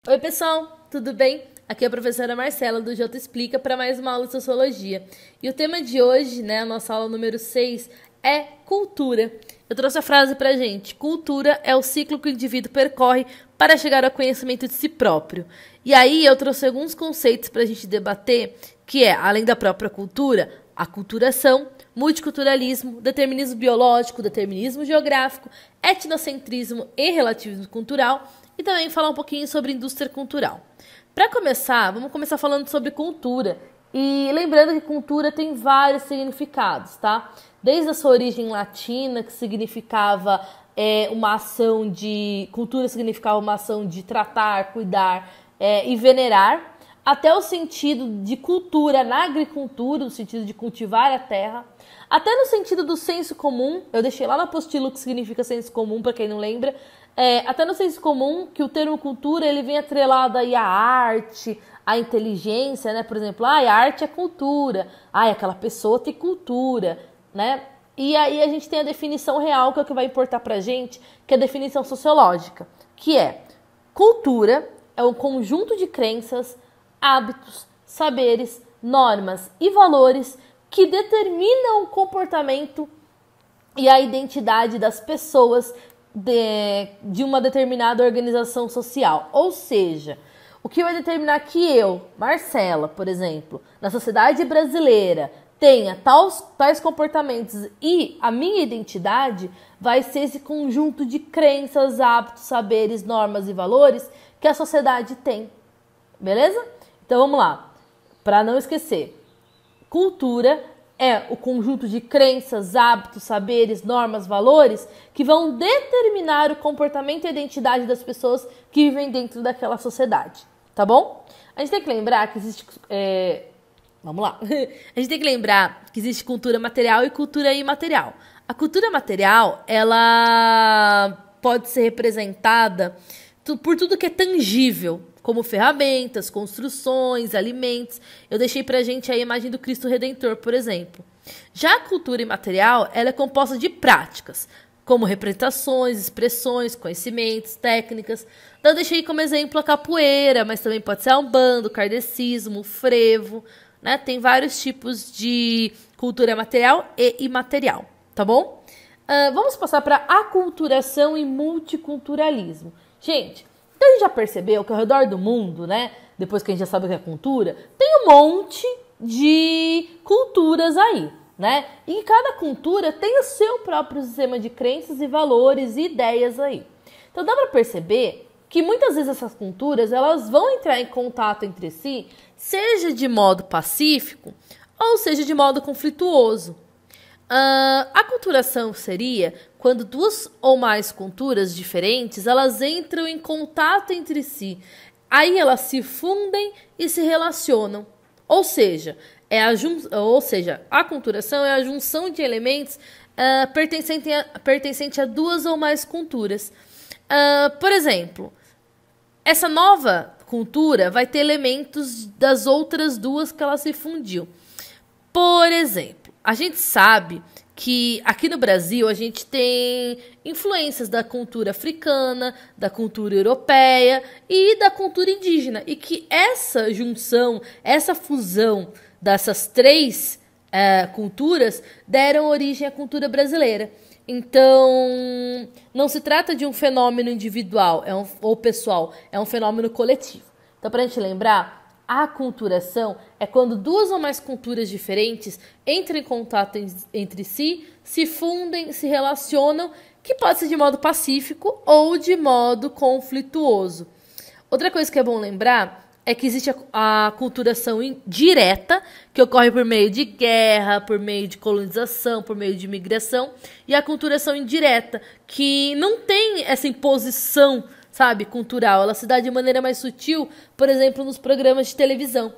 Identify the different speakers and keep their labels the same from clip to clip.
Speaker 1: Oi, pessoal, tudo bem? Aqui é a professora Marcela do Jota Explica para mais uma aula de Sociologia. E o tema de hoje, né, a nossa aula número 6, é cultura. Eu trouxe a frase pra gente: cultura é o ciclo que o indivíduo percorre para chegar ao conhecimento de si próprio. E aí eu trouxe alguns conceitos pra gente debater, que é, além da própria cultura, a aculturação, multiculturalismo, determinismo biológico, determinismo geográfico, etnocentrismo e relativismo cultural, e também falar um pouquinho sobre indústria cultural. Para começar, vamos começar falando sobre cultura. E lembrando que cultura tem vários significados, tá? Desde a sua origem latina, que significava uma ação de... Cultura significava uma ação de tratar, cuidar e venerar, até o sentido de cultura na agricultura, no sentido de cultivar a terra, até no sentido do senso comum. Eu deixei lá na apostila o que significa senso comum, para quem não lembra. Até no senso comum, que o termo cultura ele vem atrelado aí à arte, à inteligência, né? Por exemplo, a arte é cultura, aquela pessoa tem cultura, né? E aí a gente tem a definição real, que é o que vai importar pra gente, que é a definição sociológica, que é: cultura é um conjunto de crenças, hábitos, saberes, normas e valores que determinam o comportamento e a identidade das pessoas de uma determinada organização social. Ou seja, o que vai determinar que eu, Marcela, por exemplo, na sociedade brasileira, tenha tais comportamentos e a minha identidade vai ser esse conjunto de crenças, hábitos, saberes, normas e valores que a sociedade tem. Beleza? Então vamos lá. Para não esquecer, cultura é o conjunto de crenças, hábitos, saberes, normas, valores que vão determinar o comportamento e a identidade das pessoas que vivem dentro daquela sociedade, tá bom? A gente tem que lembrar que existe... Vamos lá. A gente tem que lembrar que existe cultura material e cultura imaterial. A cultura material, ela pode ser representada por tudo que é tangível, como ferramentas, construções, alimentos. Eu deixei pra gente a imagem do Cristo Redentor, por exemplo. Já a cultura imaterial, ela é composta de práticas, como representações, expressões, conhecimentos, técnicas. Então eu deixei como exemplo a capoeira, mas também pode ser a umbanda, o kardecismo, o frevo, né? Tem vários tipos de cultura material e imaterial, tá bom? Vamos passar para aculturação e multiculturalismo. Gente, então a gente já percebeu que ao redor do mundo, né, depois que a gente já sabe o que é cultura, tem um monte de culturas aí, né? E cada cultura tem o seu próprio sistema de crenças e valores e ideias aí. Então dá para perceber que muitas vezes essas culturas elas vão entrar em contato entre si, seja de modo pacífico ou seja de modo conflituoso. A aculturação seria quando duas ou mais culturas diferentes elas entram em contato entre si. Aí elas se fundem e se relacionam. Ou seja, a aculturação é a junção de elementos pertencente a duas ou mais culturas. Por exemplo, essa nova cultura vai ter elementos das outras duas que ela se fundiu. Por exemplo, a gente sabe que aqui no Brasil a gente tem influências da cultura africana, da cultura europeia e da cultura indígena. E que essa junção, essa fusão dessas três culturas deram origem à cultura brasileira. Então, não se trata de um fenômeno individual ou pessoal, é um fenômeno coletivo. Então, para a gente lembrar, a aculturação é quando duas ou mais culturas diferentes entram em contato entre si, se fundem, se relacionam, que pode ser de modo pacífico ou de modo conflituoso. Outra coisa que é bom lembrar é que existe a aculturação direta, que ocorre por meio de guerra, por meio de colonização, por meio de imigração, e a aculturação indireta, que não tem essa imposição, sabe, cultural. Ela se dá de maneira mais sutil, por exemplo, nos programas de televisão.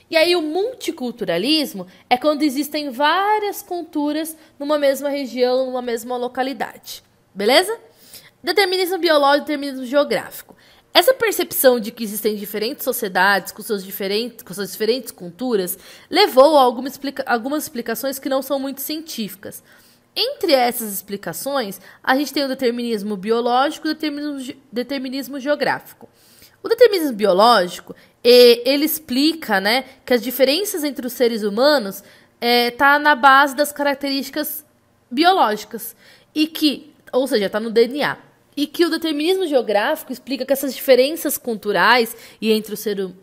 Speaker 1: E aí o multiculturalismo é quando existem várias culturas numa mesma região, numa mesma localidade. Beleza? Determinismo biológico e determinismo geográfico. Essa percepção de que existem diferentes sociedades com suas diferentes culturas levou a algumas explicações que não são muito científicas. Entre essas explicações, a gente tem o determinismo biológico e o determinismo geográfico. O determinismo biológico, ele explica, né, que as diferenças entre os seres humanos tá na base das características biológicas, e que, ou seja, tá no DNA. E que o determinismo geográfico explica que essas diferenças culturais e entre os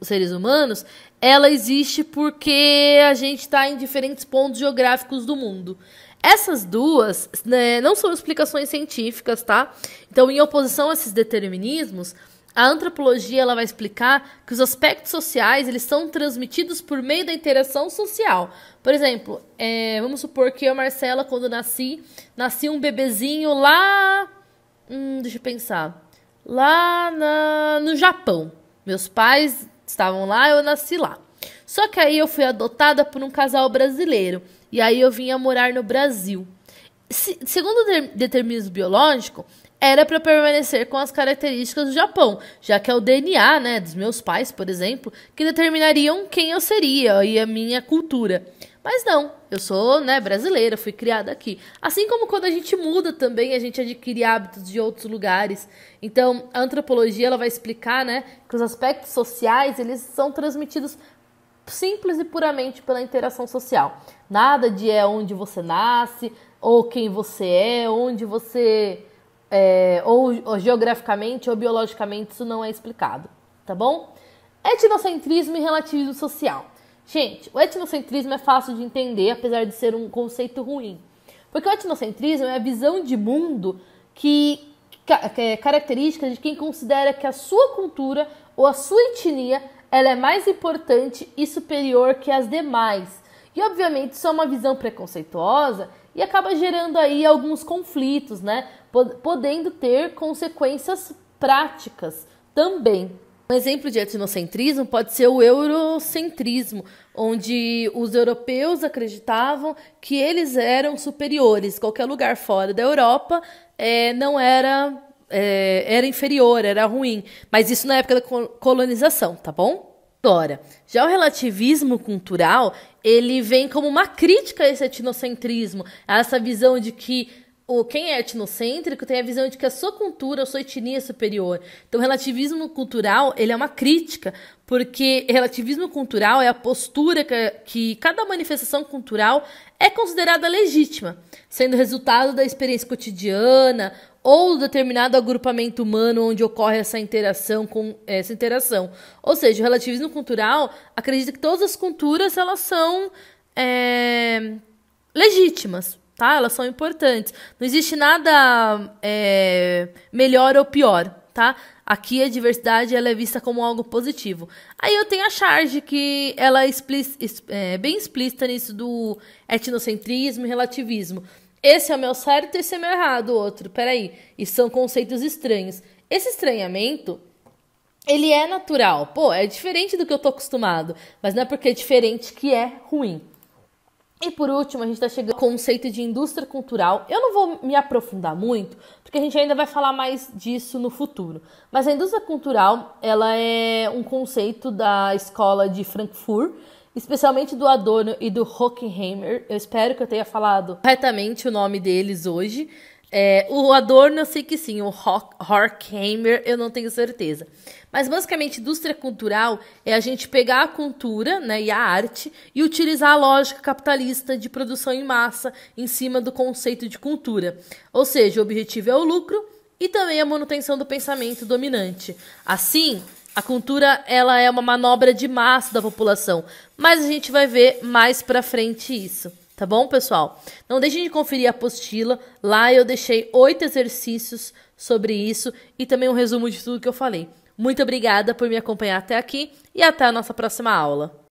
Speaker 1: seres humanos, ela existe porque a gente está em diferentes pontos geográficos do mundo. Essas duas, né, não são explicações científicas, tá? Então, em oposição a esses determinismos, a antropologia ela vai explicar que os aspectos sociais eles são transmitidos por meio da interação social. Por exemplo, vamos supor que eu, Marcela, quando nasci um bebezinho lá... deixa eu pensar. Lá no Japão. Meus pais estavam lá, eu nasci lá. Só que aí eu fui adotada por um casal brasileiro. E aí eu vim a morar no Brasil. Segundo o determinismo biológico, era para permanecer com as características do Japão, já que é o DNA, né, dos meus pais, por exemplo, que determinariam quem eu seria e a minha cultura. Mas não, eu sou, né, brasileira, fui criada aqui. Assim como quando a gente muda também, a gente adquire hábitos de outros lugares. Então, a antropologia ela vai explicar, né, que os aspectos sociais eles são transmitidos simples e puramente pela interação social. Nada de onde você nasce, ou quem você onde você... ou geograficamente ou biologicamente, isso não é explicado, tá bom? Etnocentrismo e relativismo social. Gente, o etnocentrismo é fácil de entender, apesar de ser um conceito ruim. Porque o etnocentrismo é a visão de mundo que é característica de quem considera que a sua cultura ou a sua etnia ela é mais importante e superior que as demais. E, obviamente, isso é uma visão preconceituosa e acaba gerando aí alguns conflitos, né? Podendo ter consequências práticas também. Um exemplo de etnocentrismo pode ser o eurocentrismo, onde os europeus acreditavam que eles eram superiores. Qualquer lugar fora da Europa não era inferior, era ruim. Mas isso na época da colonização, tá bom? Agora, já o relativismo cultural, ele vem como uma crítica a esse etnocentrismo, a essa visão de que quem é etnocêntrico tem a visão de que a sua cultura, a sua etnia é superior. Então, o relativismo cultural, ele é uma crítica, porque relativismo cultural é a postura que cada manifestação cultural é considerada legítima, sendo resultado da experiência cotidiana ou determinado agrupamento humano onde ocorre essa interação. Ou seja, o relativismo cultural acredita que todas as culturas elas são legítimas. Tá? Elas são importantes. Não existe nada melhor ou pior, tá? Aqui a diversidade ela é vista como algo positivo. Aí eu tenho a Charge, que ela é bem explícita nisso do etnocentrismo e relativismo. Esse é o meu certo, esse é o meu errado, o outro. Peraí, e são conceitos estranhos. Esse estranhamento, ele é natural. Pô, é diferente do que eu tô acostumado. Mas não é porque é diferente que é ruim. E por último, a gente está chegando ao conceito de indústria cultural. Eu não vou me aprofundar muito, porque a gente ainda vai falar mais disso no futuro. Mas a indústria cultural, ela é um conceito da escola de Frankfurt, especialmente do Adorno e do Horkheimer. Eu espero que eu tenha falado corretamente o nome deles hoje. O Adorno eu sei que sim, o Horkheimer eu não tenho certeza. Mas basicamente indústria cultural é a gente pegar a cultura, né, e a arte e utilizar a lógica capitalista de produção em massa em cima do conceito de cultura. Ou seja, o objetivo é o lucro e também a manutenção do pensamento dominante. Assim, a cultura ela é uma manobra de massa da população, mas a gente vai ver mais pra frente isso. Tá bom, pessoal? Não deixem de conferir a apostila. Lá eu deixei 8 exercícios sobre isso e também um resumo de tudo que eu falei. Muito obrigada por me acompanhar até aqui e até a nossa próxima aula.